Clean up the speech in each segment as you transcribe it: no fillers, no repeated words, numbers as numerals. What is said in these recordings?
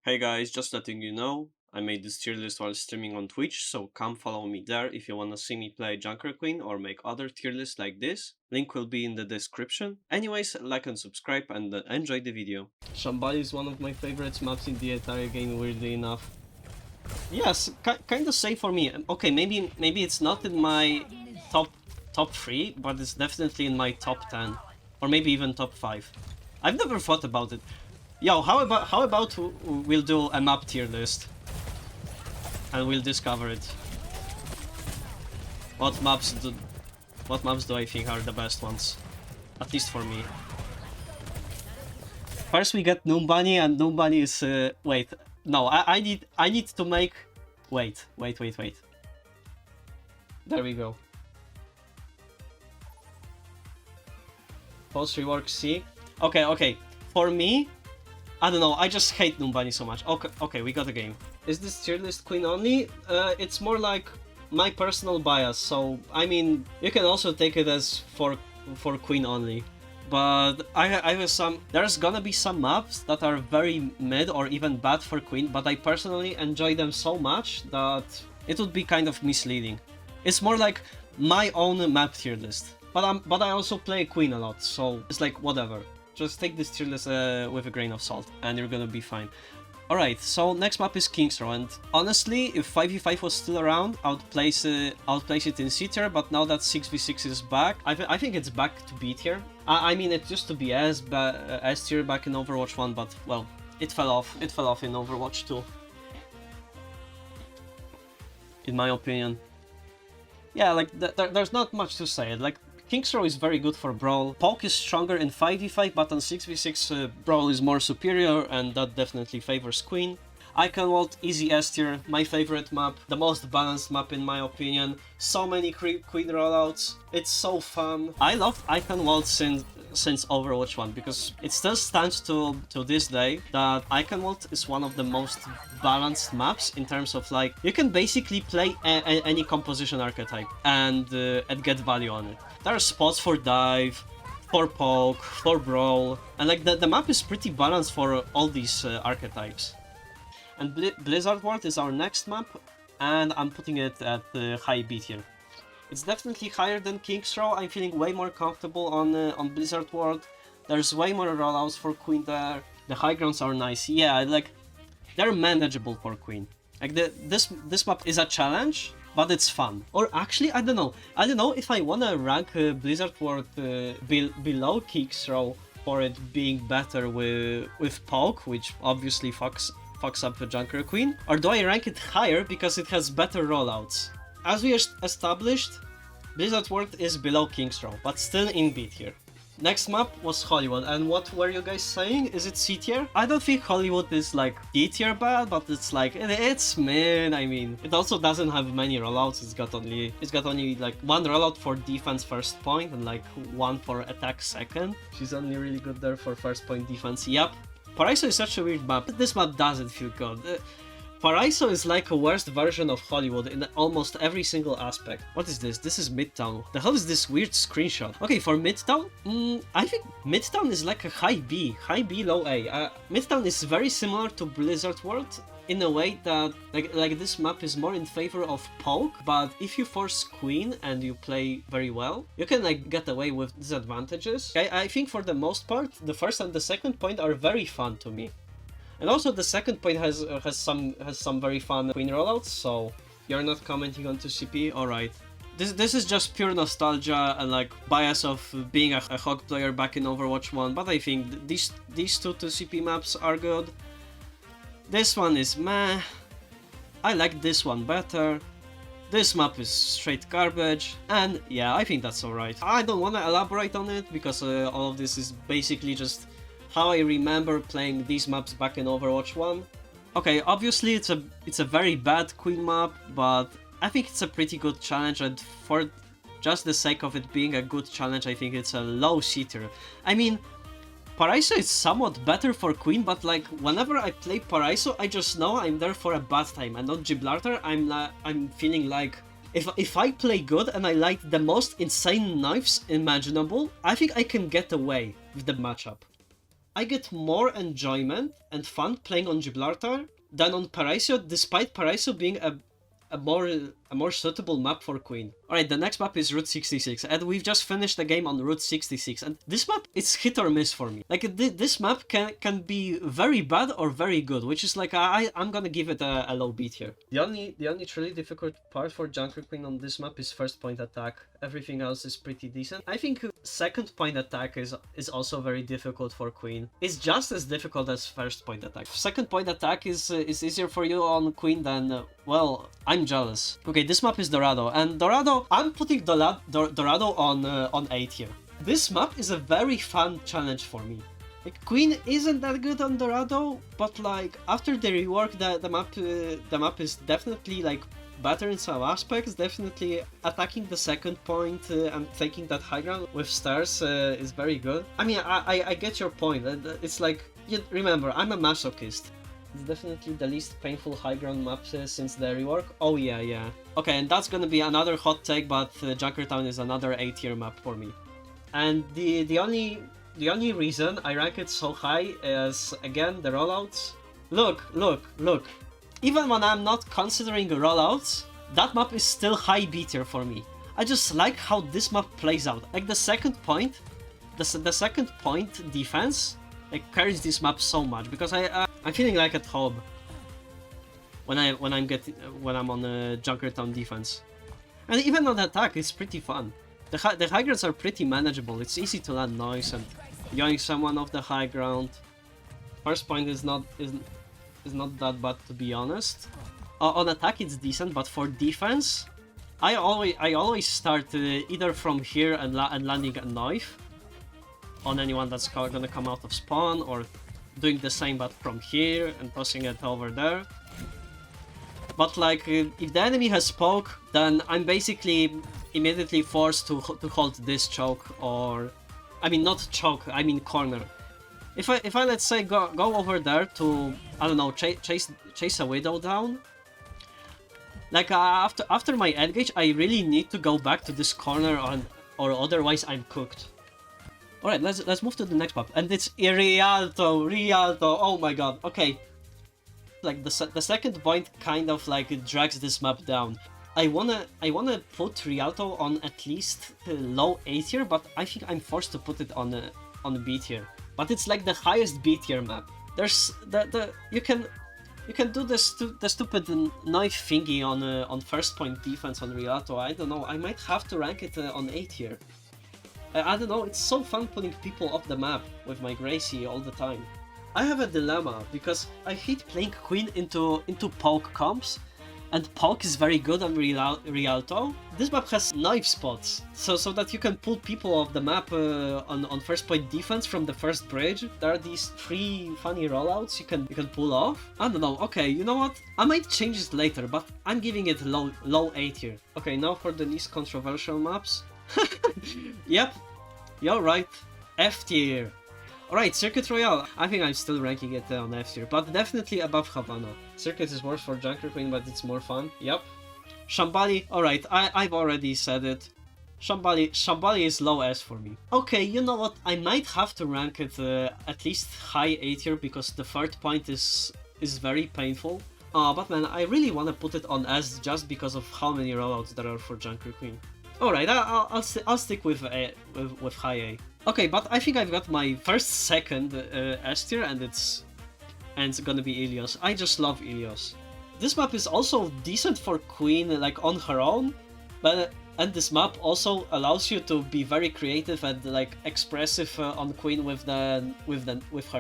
Hey guys, just letting you know, I made this tier list while streaming on Twitch, so come follow me there if you wanna see me play Junker Queen or make other tier lists like this. Link will be in the description. Anyways, like and subscribe and enjoy the video. Shambali is one of my favorite maps in the entire game, weirdly enough. Yes, kinda safe for me. Okay, maybe it's not in my top 3, but it's definitely in my top 10. Or maybe even top 5. I've never thought about it. Yo, how about we'll do a map tier list and we'll discover it. What maps do I think are the best ones? At least for me. First we get Noombunny, and Noombunny is wait. No, I need to make wait. There we go. Post rework C. Okay. For me, I don't know, I just hate Noombunny so much. Okay, we got a game. Is this tier list Queen only? It's more like my personal bias, so I mean, you can also take it as for Queen only. But I have there's gonna be some maps that are very mid or even bad for Queen, but I personally enjoy them so much that it would be kind of misleading. It's more like my own map tier list. But I also play Queen a lot, so it's like whatever. Just take this tier list with a grain of salt, and you're gonna be fine. Alright, so next map is King's Row, and honestly, if 5v5 was still around, I would place it in C tier, but now that 6v6 is back, I think it's back to B tier. I mean, it used to be S tier back in Overwatch 1, but, well, it fell off. It fell off in Overwatch 2. In my opinion. Yeah, like, there's not much to say. Like, King's Row is very good for Brawl. Poke is stronger in 5v5, but on 6v6 Brawl is more superior, and that definitely favors Queen. Icon Vault, easy S tier, my favorite map, the most balanced map in my opinion. So many Queen rollouts, it's so fun. I loved Icon Vault since Overwatch 1, because it still stands to this day that Icon Vault is one of the most balanced maps in terms of, like, you can basically play any composition archetype and get value on it. There are spots for dive, for poke, for brawl, and like the map is pretty balanced for all these archetypes. And Blizzard World is our next map, and I'm putting it at the high B tier. It's definitely higher than King's Row. I'm feeling way more comfortable on Blizzard World. There's way more rollouts for Queen there. The high grounds are nice. Yeah, like, they're manageable for Queen. Like, this map is a challenge, but it's fun. Or actually, I don't know if I wanna rank Blizzard World below King's Row for it being better with Poke, which obviously fucks up the Junker Queen, or do I rank it higher because it has better rollouts? As we established, Blizzard World is below King's Row, but still in B tier. Next map was Hollywood, and what were you guys saying? Is it C tier? I don't think Hollywood is like D tier bad, but it's like, it's mid. I mean, it also doesn't have many rollouts. It's got only like one rollout for defense first point and like one for attack second. She's only really good there for first point defense. Yep. Paraiso is such a weird map. This map doesn't feel good. Paraiso is like a worst version of Hollywood in almost every single aspect. What is this? This is Midtown. The hell is this weird screenshot? Okay, for Midtown, I think Midtown is like a high B, low A. Midtown is very similar to Blizzard World in a way that like this map is more in favor of Poke, but if you force Queen and you play very well, you can like get away with disadvantages. I think for the most part, the first and the second point are very fun to me. And also the second point has some very fun Queen rollouts, so you're not commenting on 2CP? Alright. This is just pure nostalgia and like bias of being a Hog player back in Overwatch 1, but I think these two 2CP maps are good. This one is meh. I like this one better. This map is straight garbage, and yeah, I think that's alright. I don't want to elaborate on it because all of this is basically just how I remember playing these maps back in Overwatch 1. Okay, obviously it's a very bad Queen map, but I think it's a pretty good challenge, and for just the sake of it being a good challenge, I think it's a low C tier. I mean, Paraiso is somewhat better for Queen, but like whenever I play Paraiso, I just know I'm there for a bad time, and on Gibraltar, I'm feeling like if I play good and I light the most insane knives imaginable, I think I can get away with the matchup. I get more enjoyment and fun playing on Gibraltar than on Paraiso, despite Paraiso being a more suitable map for Queen. Alright, the next map is Route 66, and we've just finished the game on Route 66, and this map, it's hit or miss for me. Like, this map can be very bad or very good, which is like, I'm gonna give it a low beat here. The only truly difficult part for Junker Queen on this map is first point attack. Everything else is pretty decent. I think second point attack is also very difficult for Queen. It's just as difficult as first point attack. Second point attack is easier for you on Queen than, well, I'm jealous. Okay, this map is Dorado, and Dorado, I'm putting Dorado on 8 here. This map is a very fun challenge for me. Like, Queen isn't that good on Dorado, but like after the rework, the map is definitely like better in some aspects. Definitely attacking the second point and taking that high ground with stairs is very good. I mean, I get your point. It's like, remember, I'm a masochist. It's definitely the least painful high ground map since the rework. Oh yeah. Okay, and that's gonna be another hot take, but Junkertown is another 8-tier map for me. And the only reason I rank it so high is, again, the rollouts. Look. Even when I'm not considering rollouts, that map is still high B tier for me. I just like how this map plays out. Like the second point defense, like, carries this map so much, because I'm feeling like at home when I'm on Junkertown defense. And even on attack, it's pretty fun. The high grounds are pretty manageable. It's easy to land noise and yoink someone off the high ground. First point is not that bad, to be honest. On attack it's decent, but for defense, I always start either from here and landing a knife on anyone that's gonna come out of spawn, or doing the same but from here and tossing it over there. But like, if the enemy has poke, then I'm basically immediately forced to hold this choke, or I mean not choke, I mean corner. If I let's say go over there to, I don't know, chase a widow down, like after my endgage, I really need to go back to this corner or otherwise I'm cooked. Alright, let's move to the next map, and it's Rialto, oh my god, okay. Like the second point kind of like drags this map down. I wanna put Rialto on at least low A tier, but I think I'm forced to put it on B tier. But it's like the highest B tier map. There's you can do the stupid knife thingy on first point defense on Rialto. I don't know. I might have to rank it on A tier. I don't know. It's so fun pulling people off the map with my Gracie all the time. I have a dilemma because I hate playing Queen into poke comps, and poke is very good on Rialto. This map has knife spots, so that you can pull people off the map on first point defense from the first bridge. There are these 3 funny rollouts you can pull off. I don't know. Okay, you know what? I might change it later, but I'm giving it low A tier. Okay, now for the least controversial maps. Yep, you're right. F tier. Alright, Circuit Royale. I think I'm still ranking it on F tier, but definitely above Havana. Circuit is worse for Junker Queen, but it's more fun. Yep. Shambali. Alright, I've already said it. Shambali is low S for me. Okay, you know what? I might have to rank it at least high A tier, because the third point is very painful. But man, I really want to put it on S just because of how many rollouts there are for Junker Queen. Alright, I'll stick with high A. Okay, but I think I've got my second S tier, and it's gonna be Ilios. I just love Ilios. This map is also decent for Queen, like on her own, and this map also allows you to be very creative and like expressive on Queen with her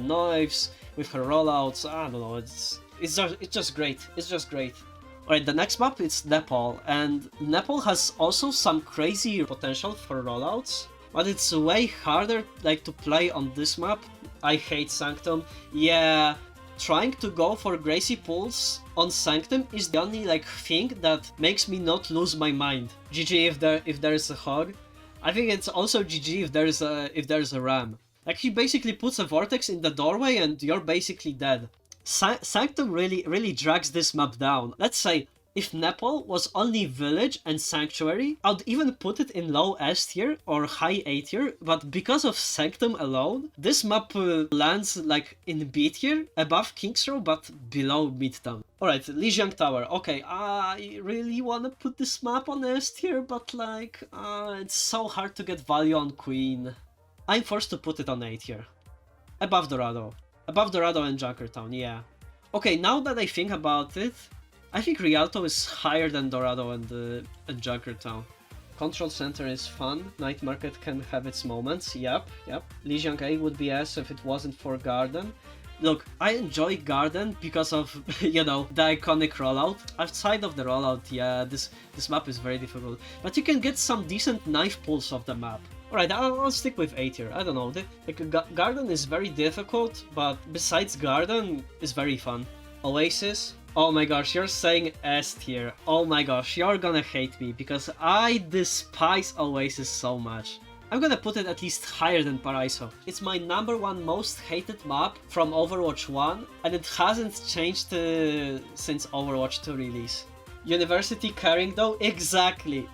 knives, with her rollouts. I don't know. It's just great. It's just great. Alright, the next map is Nepal, and Nepal has also some crazy potential for rollouts, but it's way harder like to play on this map. I hate Sanctum. Yeah, trying to go for Gracie pulls on Sanctum is the only like thing that makes me not lose my mind. GG if there is a hog. I think it's also GG if there's a ram. Like, he basically puts a vortex in the doorway and you're basically dead. Sanctum really drags this map down. Let's say, If Nepal was only village and sanctuary, I'd even put it in low S tier or high A tier, but because of Sanctum alone, this map lands like in B tier, above King's Row, but below Midtown. Alright, Lijiang Tower. Okay, I really wanna put this map on S tier, but like, it's so hard to get value on Queen. I'm forced to put it on A tier. Above Dorado. Above Dorado and Junkertown, yeah. Okay, now that I think about it, I think Rialto is higher than Dorado and Junkertown. Control Center is fun, Night Market can have its moments, yep. Lijiang A would be S if it wasn't for Garden. Look, I enjoy Garden because of, you know, the iconic rollout. Outside of the rollout, yeah, this map is very difficult. But you can get some decent knife pulls off the map. Alright, I'll stick with A tier, I don't know. Garden is very difficult, but besides Garden, it's very fun. Oasis. Oh my gosh, you're saying S tier. Oh my gosh, you're gonna hate me because I despise Oasis so much. I'm gonna put it at least higher than Paraiso. It's my #1 most hated map from Overwatch 1 and it hasn't changed since Overwatch 2 release. University carrying though? Exactly.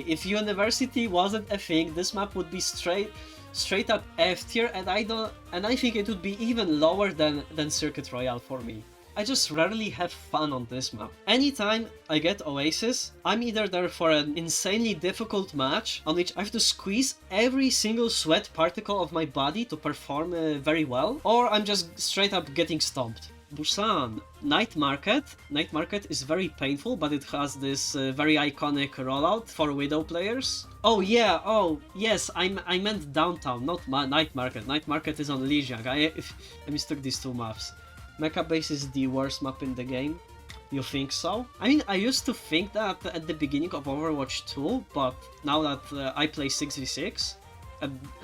If University wasn't a thing, this map would be straight up F tier and I think it would be even lower than Circuit Royale for me. I just rarely have fun on this map. Anytime I get Oasis, I'm either there for an insanely difficult match on which I have to squeeze every single sweat particle of my body to perform very well, or I'm just straight up getting stomped. Busan. Night Market. Night Market is very painful, but it has this very iconic rollout for Widow players. Oh yeah, oh yes, I meant Downtown, not Night Market. Night Market is on Lijiang. I mistook these two maps. Mecha Base is the worst map in the game. You think so? I mean, I used to think that at the beginning of Overwatch 2, but now that I play 6v6,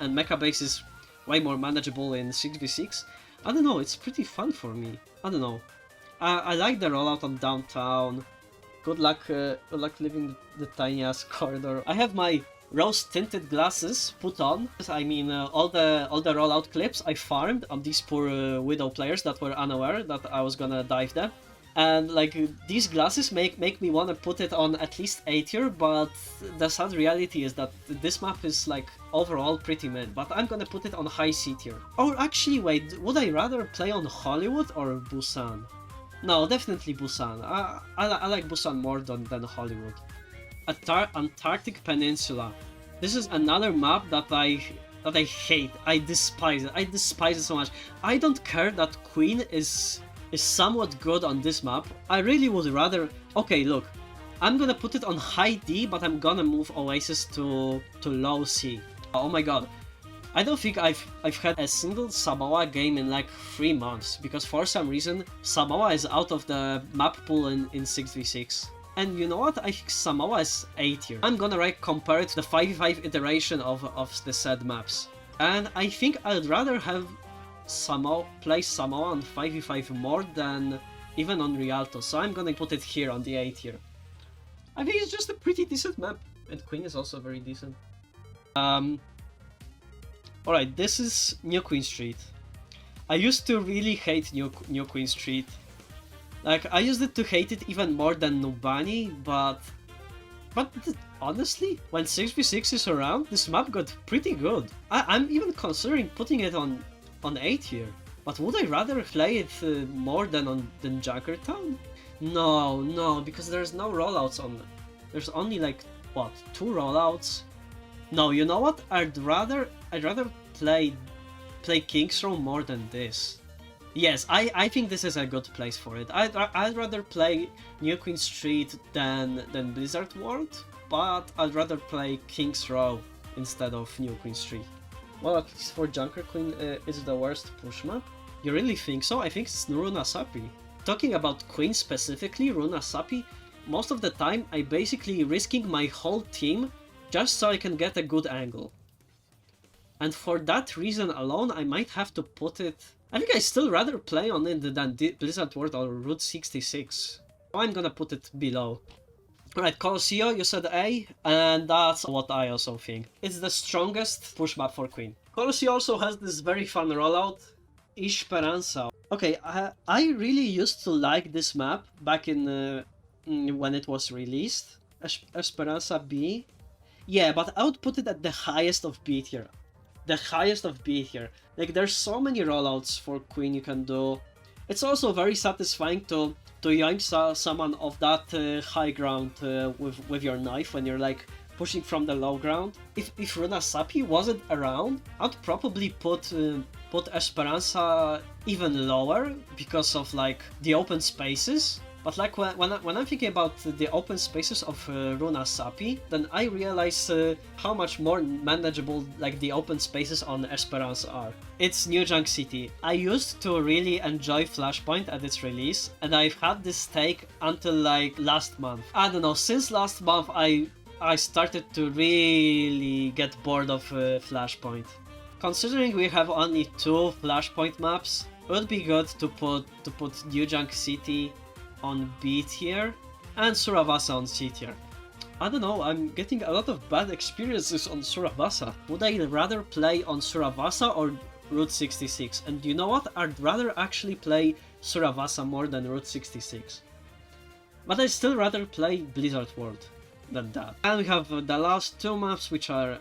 and Mecha Base is way more manageable in 6v6, I don't know, it's pretty fun for me. I don't know. I like the rollout on Downtown. Good luck living the tiny ass corridor. I have my rose tinted glasses put on. I mean, all the rollout clips I farmed on these poor Widow players that were unaware that I was gonna dive them. And like, these glasses make me wanna put it on at least A tier, but the sad reality is that this map is like overall pretty mid, but I'm gonna put it on high C tier. Or actually wait, would I rather play on Hollywood or Busan? No, definitely Busan. I like Busan more than Hollywood. Antarctic Peninsula. This is another map that I hate. I despise it. I despise it so much. I don't care that Queen is somewhat good on this map. I really would rather... Okay, look. I'm gonna put it on high D, but I'm gonna move Oasis to low C. Oh my god. I don't think I've had a single Samoa game in like 3 months, because for some reason Samoa is out of the map pool in 6v6. And you know what? I think Samoa is A tier. I'm gonna compare it to the 5v5 iteration of the said maps. And I think I'd rather have play Samoa on 5v5 more than even on Rialto, so I'm gonna put it here on the A tier. I think it's just a pretty decent map, and Queen is also very decent. Alright, this is New Queen Street. I used to really hate New Queen Street. Like, I used to hate it even more than Nubani, but honestly, when 6v6 is around, this map got pretty good. I'm even considering putting it on A tier. But would I rather play it more than Junkertown? No, because there's no rollouts on... There's only like, what, 2 rollouts? No, you know what? I'd rather play King's Row more than this. Yes, I think this is a good place for it. I'd rather play New Queen Street than Blizzard World, but I'd rather play King's Row instead of New Queen Street. Well, at least for Junker Queen, it's the worst push map. You really think so? I think it's Runa Sapi. Talking about Queen specifically, Runa Sapi, most of the time I basically risking my whole team just so I can get a good angle. And for that reason alone, I might have to put it... I think I still rather play on it than Blizzard World or Route 66. So I'm gonna put it below. Alright, Colosseo, you said A, and that's what I also think. It's the strongest push map for Queen. Colosseo also has this very fun rollout, Esperanza. Okay, I really used to like this map back in when it was released. Esperanza B. Yeah, but I would put it at the highest of B tier. The highest of B tier. Like, there's so many rollouts for Queen you can do. It's also very satisfying to yoink someone off that high ground with your knife when you're like pushing from the low ground. If Runa Sapi wasn't around, I'd probably put Esperanza even lower because of like the open spaces. But like when I'm thinking about the open spaces of Runa Sapi, then I realize how much more manageable like the open spaces on Esperanza are. It's New Junk City. I used to really enjoy Flashpoint at its release, and I've had this take until like last month. I don't know, since last month I started to really get bored of Flashpoint. Considering we have only 2 Flashpoint maps, it would be good to put New Junk City on B tier and Suravasa on C tier. I don't know, I'm getting a lot of bad experiences on Suravasa. Would I rather play on Suravasa or Route 66? And you know what? I'd rather actually play Suravasa more than Route 66. But I'd still rather play Blizzard World than that. And we have the last 2 maps, which are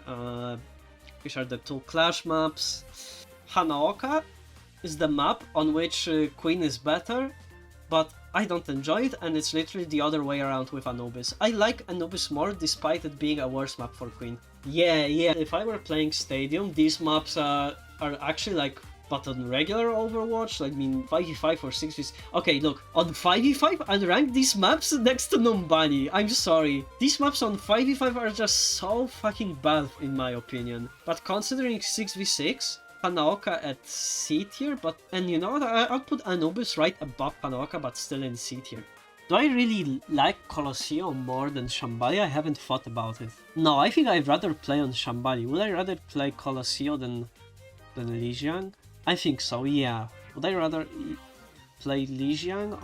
the 2 Clash maps. Hanaoka is the map on which Queen is better, but I don't enjoy it, and it's literally the other way around with Anubis. I like Anubis more despite it being a worse map for Queen. Yeah, if I were playing Stadium, these maps are actually like, but on regular Overwatch, like, I mean 5v5 or 6v6. Okay, look, on 5v5 I'd rank these maps next to Numbani. I'm sorry. These maps on 5v5 are just so fucking bad in my opinion. But considering 6v6, Hanaoka at C tier, and you know what, I'll put Anubis right above Hanaoka, but still in C tier. Do I really like Colosseo more than Shambali? I haven't thought about it. No, I think I'd rather play on Shambali. Would I rather play Colosseo than Lijiang? I think so, yeah. Would I rather play Lijiang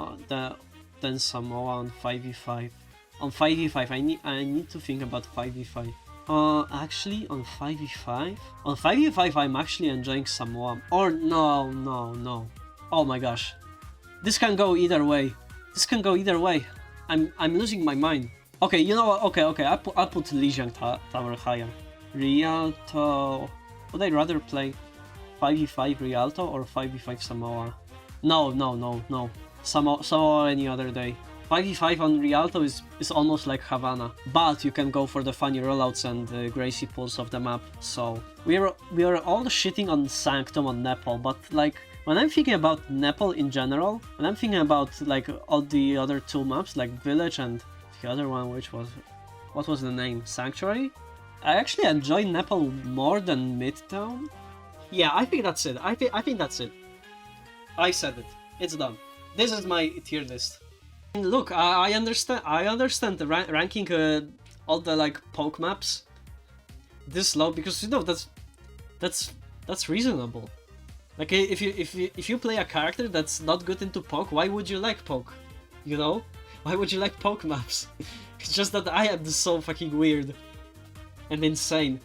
than Samoa on 5v5? On 5v5, I need to think about 5v5. Actually, on 5v5? On 5v5, I'm actually enjoying Samoa. Or no. Oh my gosh. This can go either way. I'm losing my mind. Okay, you know what? Okay, I'll put Lijiang Tower higher. Rialto. Would I rather play 5v5 Rialto or 5v5 Samoa? No. Samoa any other day. 5v5 on Rialto is almost like Havana, but you can go for the funny rollouts and Gracie pulls of the map. So we are all shitting on Sanctum on Nepal, but like when I'm thinking about Nepal in general, when I'm thinking about like all the other 2 maps like Village and the other one, which was, what was the name? Sanctuary? I actually enjoy Nepal more than Midtown. Yeah, I think that's it. I think that's it. I said it. It's done. This is my tier list. Look, I understand the ranking all the like poke maps this low, because you know that's reasonable. Like if you play a character that's not good into poke, why would you like poke? You know, why would you like poke maps? It's just that I am so fucking weird and insane.